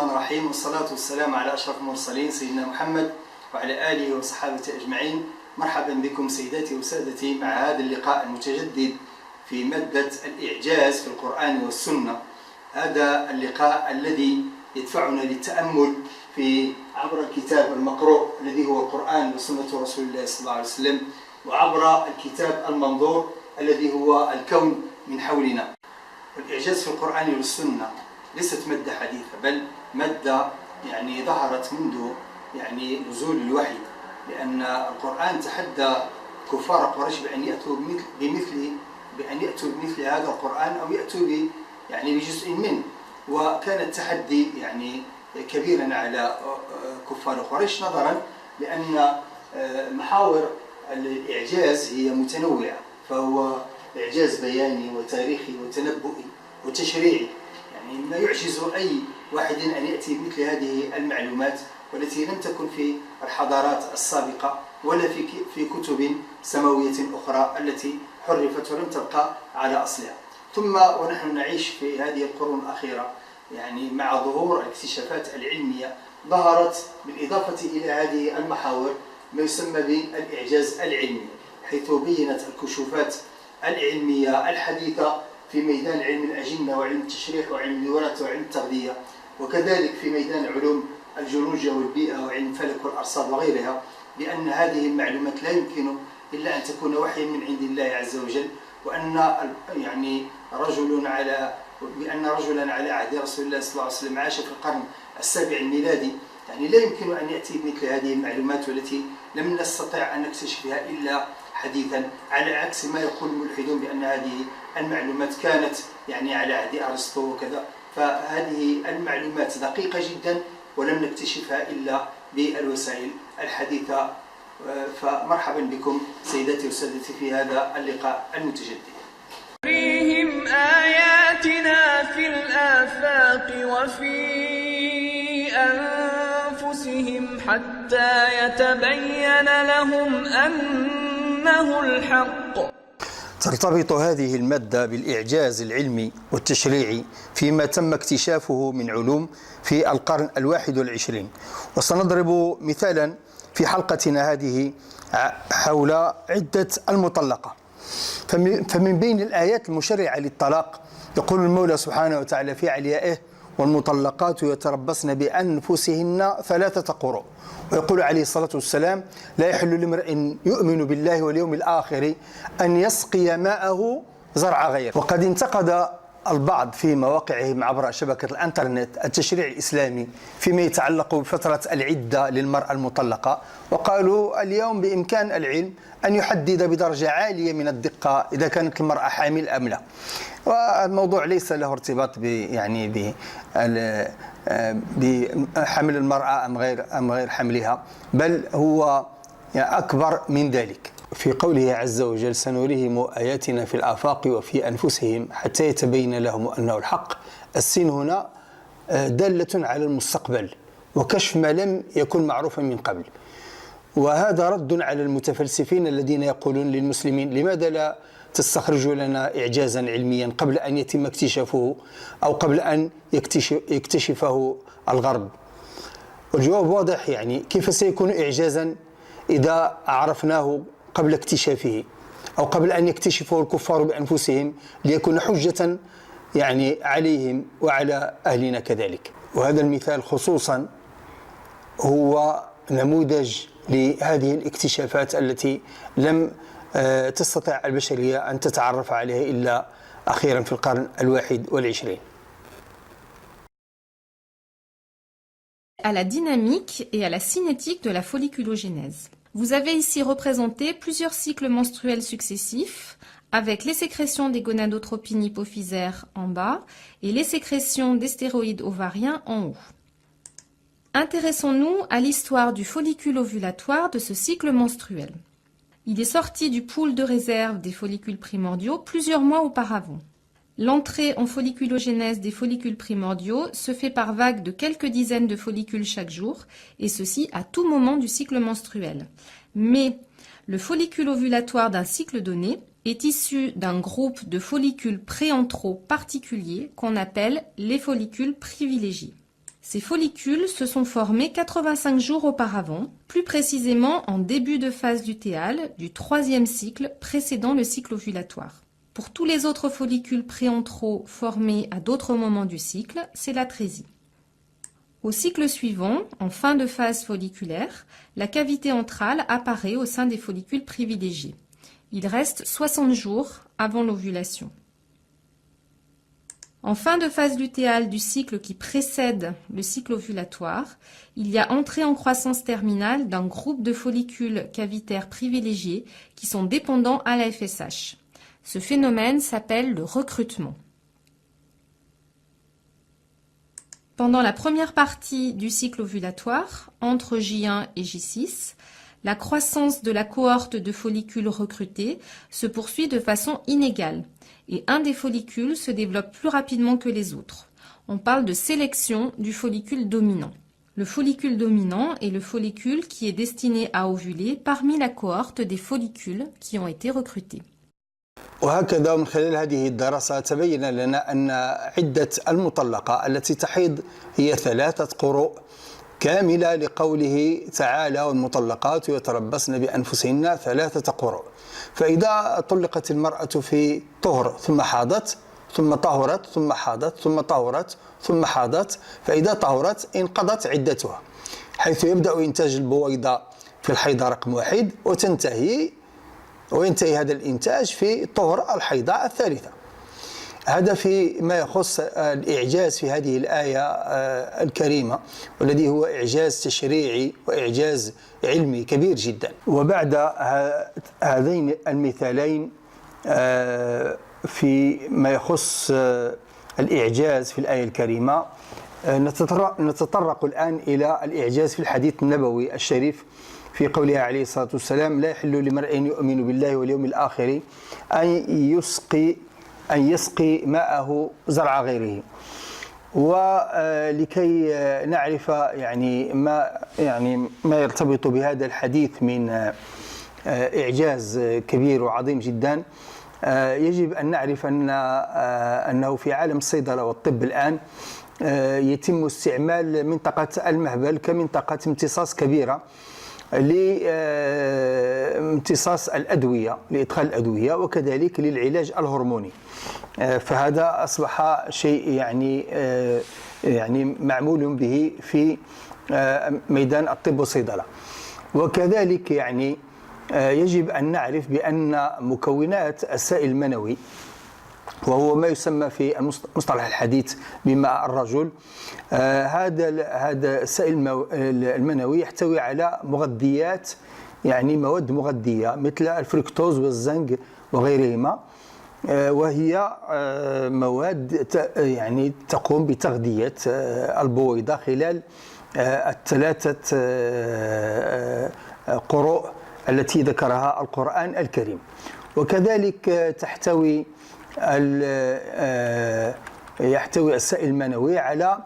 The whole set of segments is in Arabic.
الرحمن الرحيم، والصلاة والسلام على أشرف المرسلين سيدنا محمد وعلى آله وصحابته أجمعين. مرحبا بكم سيداتي وسادتي مع هذا اللقاء المتجدد في مادة الإعجاز في القرآن والسنة. هذا اللقاء الذي يدفعنا للتأمل في عبر الكتاب المقروء الذي هو القرآن وسنة رسول الله صلى الله عليه وسلم، وعبر الكتاب المنظور الذي هو الكون من حولنا. والإعجاز في القرآن والسنة ليست مادة حديثة، بل مادة ظهرت منذ نزول الوحي، لأن القرآن تحدى كفار قريش بأن يأتوا بمثل هذا القرآن أو يأتوا بجزء منه، وكان التحدي كبيرا على كفار قريش، نظرا لأن محاور الإعجاز هي متنوعة، فهو إعجاز بياني وتاريخي وتنبؤي وتشريعي، ما يعجز أي واحد أن يأتي بمثل هذه المعلومات والتي لم تكن في الحضارات السابقة ولا في كتب سماوية أخرى التي حرفت ولم تبقى على أصلها. ثم ونحن نعيش في هذه القرون الأخيرة مع ظهور الاكتشافات العلمية، ظهرت بالإضافة إلى هذه المحاور ما يسمى بالإعجاز العلمي، حيث بينت الكشوفات العلمية الحديثة في ميدان علم الأجنة وعلم التشريح وعلم الوراثة وعلم التغذية، وكذلك في ميدان علوم الجيولوجيا والبيئة وعلم الفلك والأرصاد وغيرها، بأن هذه المعلومات لا يمكن إلا أن تكون وحيا من عند الله عز وجل، وأن رجلا على عهد رسول الله صلى الله عليه وسلم عاش في القرن السابع الميلادي، لا يمكن أن يأتي بمثل هذه المعلومات والتي لم نستطع أن نكتشفها إلا حديثا، على عكس ما يقول الملحدون بأن هذه المعلومات كانت على عهد أرسطو وكذا. فهذه المعلومات دقيقة جدا ولم نكتشفها إلا بالوسائل الحديثة. فمرحبا بكم سيداتي وسادتي في هذا اللقاء المتجدد. نريهم آياتنا في الآفاق وفي أنفسهم حتى يتبين لهم أنه الحق. ترتبط هذه المادة بالإعجاز العلمي والتشريعي فيما تم اكتشافه من علوم في القرن 21، وسنضرب مثالا في حلقتنا هذه حول عدة المطلقة. فمن بين الآيات المشرعة للطلاق يقول المولى سبحانه وتعالى في عليائه: والمطلقات يتربصن بأنفسهن 3 قروء. ويقول عليه الصلاة والسلام: لا يحل لامرئ يؤمن بالله واليوم الآخر أن يسقي ماءه زرع غيره. وقد انتقد البعض في مواقعهم عبر شبكة الانترنت التشريع الإسلامي فيما يتعلق بفترة العدة للمرأة المطلقة، وقالوا اليوم بإمكان العلم أن يحدد بدرجة عالية من الدقة إذا كانت المرأة حامل أم لا. والموضوع ليس له ارتباط بحمل المرأة أم غير حملها، بل هو أكبر من ذلك. في قوله عز وجل: سنريهم آياتنا في الآفاق وفي أنفسهم حتى يتبين لهم أنه الحق. السين هنا دالة على المستقبل وكشف ما لم يكن معروفا من قبل، وهذا رد على المتفلسفين الذين يقولون للمسلمين: لماذا لا تستخرجوا لنا إعجازا علميا قبل أن يتم اكتشافه أو قبل أن يكتشفه الغرب؟ والجواب واضح، كيف سيكون إعجازا إذا عرفناه قبل اكتشافه أو قبل أن يكتشفه الكفار بأنفسهم ليكون حجة عليهم وعلى أهلنا كذلك. وهذا المثال خصوصا هو نموذج لهذه الاكتشافات التي لم تستطيع البشرية أن تتعرف عليها إلا أخيرا في القرن 21. À la dynamique et à la cinétique de la folliculogénèse. Vous avez ici représenté plusieurs cycles menstruels successifs avec les sécrétions des gonadotropines hypophysaires en bas et les sécrétions des stéroïdes ovariens en haut. Intéressons-nous à l'histoire du follicule ovulatoire de ce cycle menstruel. Il est sorti du pool de réserve des follicules primordiaux plusieurs mois auparavant. L'entrée en folliculogénèse des follicules primordiaux se fait par vagues de quelques dizaines de follicules chaque jour, et ceci à tout moment du cycle menstruel. Mais le follicule ovulatoire d'un cycle donné est issu d'un groupe de follicules préentraux particuliers qu'on appelle les follicules privilégiés. Ces follicules se sont formés 85 jours auparavant, plus précisément en début de phase lutéale du 3e cycle précédant le cycle ovulatoire. Pour tous les autres follicules préantraux formés à d'autres moments du cycle, c'est l'atrésie. Au cycle suivant, en fin de phase folliculaire, la cavité antrale apparaît au sein des follicules privilégiés. Il reste 60 jours avant l'ovulation. En fin de phase lutéale du cycle qui précède le cycle ovulatoire, il y a entrée en croissance terminale d'un groupe de follicules cavitaires privilégiés qui sont dépendants à la FSH. Ce phénomène s'appelle le recrutement. Pendant la première partie du cycle ovulatoire, entre J1 et J6, la croissance de la cohorte de follicules recrutés se poursuit de façon inégale et un des follicules se développe plus rapidement que les autres. On parle de sélection du follicule dominant. Le follicule dominant est le follicule qui est destiné à ovuler parmi la cohorte des follicules qui ont été recrutés. وهكذا من خلال هذه الدراسة تبين لنا أن عدة المطلقة التي تحيض هي 3 قروء كاملة لقوله تعالى والمطلقات يتربصن بأنفسهن 3 قروء. فإذا طلقت المرأة في طهر ثم حاضت ثم طهرت ثم حاضت ثم طهرت ثم حاضت، فإذا طهرت انقضت عدتها، حيث يبدأ إنتاج البويضة في الحيضة رقم 1 وينتهي هذا الإنتاج في طهر الحيضة الثالثة. هذا فيما يخص الإعجاز في هذه الآية الكريمة، والذي هو إعجاز تشريعي وإعجاز علمي كبير جدا. وبعد هذين المثالين فيما يخص الإعجاز في الآية الكريمة، نتطرق الآن إلى الإعجاز في الحديث النبوي الشريف في قولها عليه الصلاة والسلام: لا يحل لمرء يؤمن بالله واليوم الآخر أن يسقي ماءه زرع غيره. ولكي نعرف ما يرتبط بهذا الحديث من إعجاز كبير وعظيم جدا، يجب أن نعرف أنه في عالم الصيدلة والطب الآن يتم استعمال منطقة المهبل كمنطقة امتصاص كبيرة لامتصاص الأدوية، لإدخال الأدوية، وكذلك للعلاج الهرموني. فهذا أصبح شيء يعني معمول به في ميدان الطب والصيدلة. وكذلك يجب أن نعرف بأن مكونات السائل المنوي، وهو ما يسمى في المصطلح الحديث بماء الرجل، هذا السائل المنوي يحتوي على مغذيات، مواد مغذية مثل الفركتوز والزنك وغيرهما، وهي مواد تقوم بتغذية البويضة خلال 3 قروء التي ذكرها القرآن الكريم. وكذلك يحتوي السائل المنوي على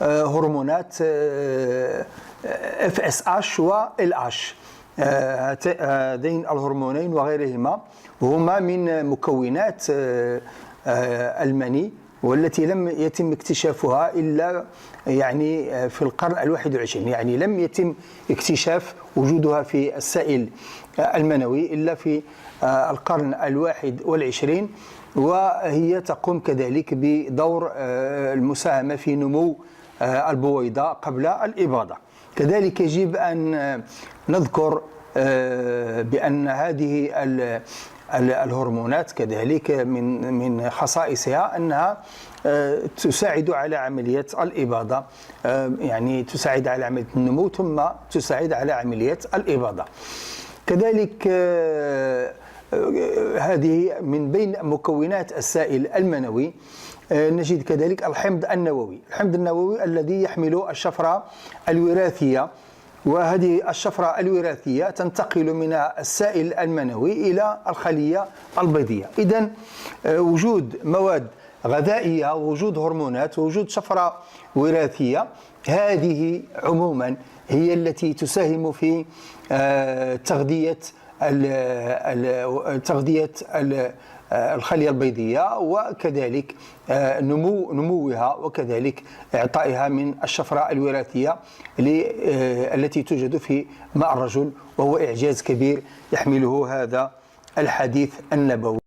هرمونات FSH و LH. هذين الهرمونين وغيرهما هما من مكونات المني، والتي لم يتم اكتشافها إلا في القرن 21، لم يتم اكتشاف وجودها في السائل المنوي إلا في القرن 21، وهي تقوم كذلك بدور المساهمة في نمو البويضة قبل الإباضة. كذلك يجب أن نذكر بأن هذه الهرمونات كذلك من خصائصها أنها تساعد على عملية الإباضة، تساعد على عملية النمو ثم تساعد على عملية الإباضة. كذلك هذه من بين مكونات السائل المنوي نجد كذلك الحمض النووي الذي يحمل الشفرة الوراثية، وهذه الشفرة الوراثية تنتقل من السائل المنوي إلى الخلية البيضية. إذن وجود مواد غذائية ووجود هرمونات ووجود شفرة وراثية، هذه عموما هي التي تساهم في تغذية الخلية البيضية، وكذلك نموها، وكذلك إعطائها من الشفرة الوراثية التي توجد في ماء الرجل، وهو إعجاز كبير يحمله هذا الحديث النبوي.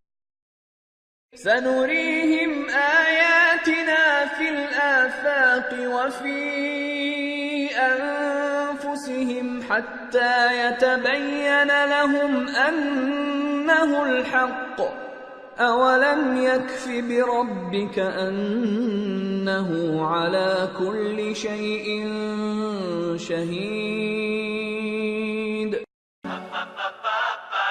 سنريهم آياتنا في الآفاق وفي أنفسهم حتى يتبين لهم أنه الحق. أولم يكف بربك أنه على كل شيء شهيد. Ba-ba-ba-ba-ba-ba